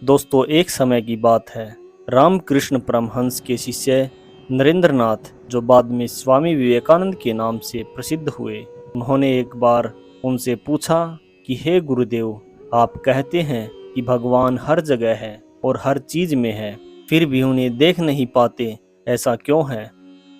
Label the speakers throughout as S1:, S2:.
S1: दोस्तों, एक समय की बात है। रामकृष्ण परमहंस के शिष्य नरेंद्रनाथ, जो बाद में स्वामी विवेकानंद के नाम से प्रसिद्ध हुए, उन्होंने एक बार उनसे पूछा कि हे गुरुदेव, आप कहते हैं कि भगवान हर जगह है और हर चीज में है, फिर भी उन्हें देख नहीं पाते, ऐसा क्यों है?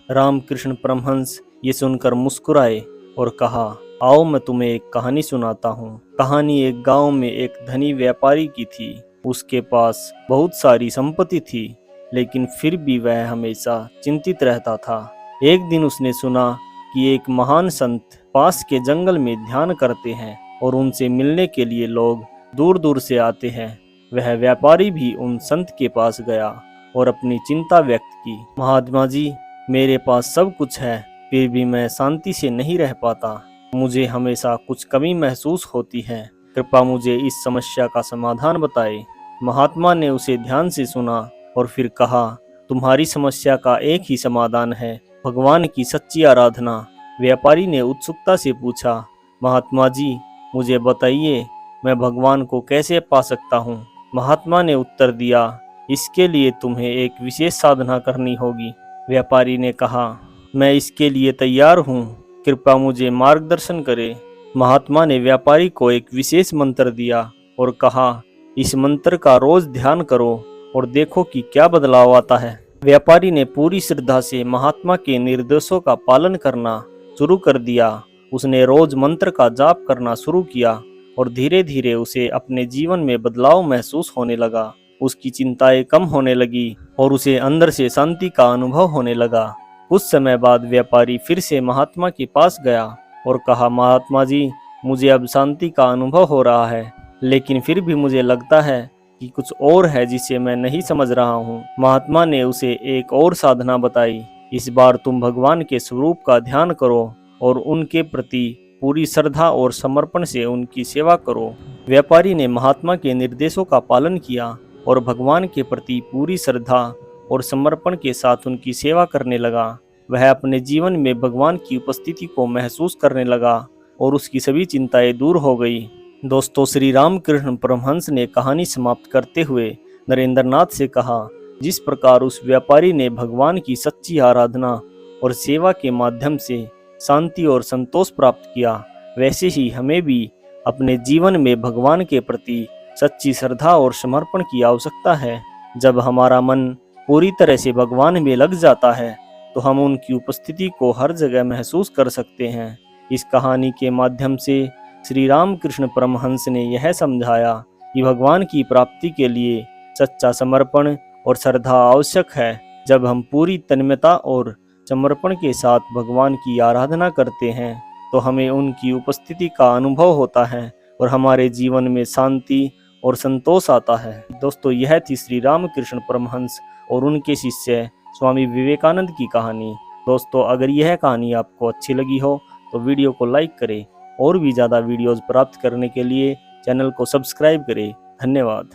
S1: रामकृष्ण परमहंस ये सुनकर मुस्कुराए और कहा, आओ मैं तुम्हें एक कहानी सुनाता हूँ। कहानी एक गांव में एक धनी व्यापारी की थी। उसके पास बहुत सारी संपत्ति थी, लेकिन फिर भी वह हमेशा चिंतित रहता था। एक दिन उसने सुना कि एक महान संत पास के जंगल में ध्यान करते हैं और उनसे मिलने के लिए लोग दूर दूर से आते हैं। वह व्यापारी भी उन संत के पास गया और अपनी चिंता व्यक्त की। महात्मा जी, मेरे पास सब कुछ है, फिर भी मैं शांति से नहीं रह पाता। मुझे हमेशा कुछ कमी महसूस होती है। कृपया मुझे इस समस्या का समाधान बताएं। महात्मा ने उसे ध्यान से सुना और फिर कहा, तुम्हारी समस्या का एक ही समाधान है, भगवान की सच्ची आराधना। व्यापारी ने उत्सुकता से पूछा, महात्मा जी, मुझे बताइए, मैं भगवान को कैसे पा सकता हूँ? महात्मा ने उत्तर दिया, इसके लिए तुम्हें एक विशेष साधना करनी होगी। व्यापारी ने कहा, मैं इसके लिए तैयार हूँ, कृपया मुझे मार्गदर्शन करें। महात्मा ने व्यापारी को एक विशेष मंत्र दिया और कहा, इस मंत्र का रोज ध्यान करो और देखो कि क्या बदलाव आता है। व्यापारी ने पूरी श्रद्धा से महात्मा के निर्देशों का पालन करना शुरू कर दिया। उसने रोज मंत्र का जाप करना शुरू किया और धीरे धीरे उसे अपने जीवन में बदलाव महसूस होने लगा। उसकी चिंताएं कम होने लगी और उसे अंदर से शांति का अनुभव होने लगा। कुछ समय बाद व्यापारी फिर से महात्मा के पास गया और कहा, महात्मा जी, मुझे अब शांति का अनुभव हो रहा है, लेकिन फिर भी मुझे लगता है कि कुछ और है जिसे मैं नहीं समझ रहा हूँ। महात्मा ने उसे एक और साधना बताई। इस बार तुम भगवान के स्वरूप का ध्यान करो और उनके प्रति पूरी श्रद्धा और समर्पण से उनकी सेवा करो। व्यापारी ने महात्मा के निर्देशों का पालन किया और भगवान के प्रति पूरी श्रद्धा और समर्पण के साथ उनकी सेवा करने लगा। वह अपने जीवन में भगवान की उपस्थिति को महसूस करने लगा और उसकी सभी चिंताएं दूर हो गई। दोस्तों, श्री रामकृष्ण परमहंस ने कहानी समाप्त करते हुए नरेंद्रनाथ से कहा, जिस प्रकार उस व्यापारी ने भगवान की सच्ची आराधना और सेवा के माध्यम से शांति और संतोष प्राप्त किया, वैसे ही हमें भी अपने जीवन में भगवान के प्रति सच्ची श्रद्धा और समर्पण की आवश्यकता है। जब हमारा मन पूरी तरह से भगवान में लग जाता है, तो हम उनकी उपस्थिति को हर जगह महसूस कर सकते हैं। इस कहानी के माध्यम से श्री रामकृष्ण परमहंस ने यह समझाया कि भगवान की प्राप्ति के लिए सच्चा समर्पण और श्रद्धा आवश्यक है। जब हम पूरी तन्मयता और समर्पण के साथ भगवान की आराधना करते हैं, तो हमें उनकी उपस्थिति का अनुभव होता है और हमारे जीवन में शांति और संतोष आता है। दोस्तों, यह थी श्री रामकृष्ण परमहंस और उनके शिष्य स्वामी विवेकानंद की कहानी। दोस्तों, अगर यह कहानी आपको अच्छी लगी हो तो वीडियो को लाइक करें और भी ज़्यादा वीडियोज़ प्राप्त करने के लिए चैनल को सब्सक्राइब करें। धन्यवाद।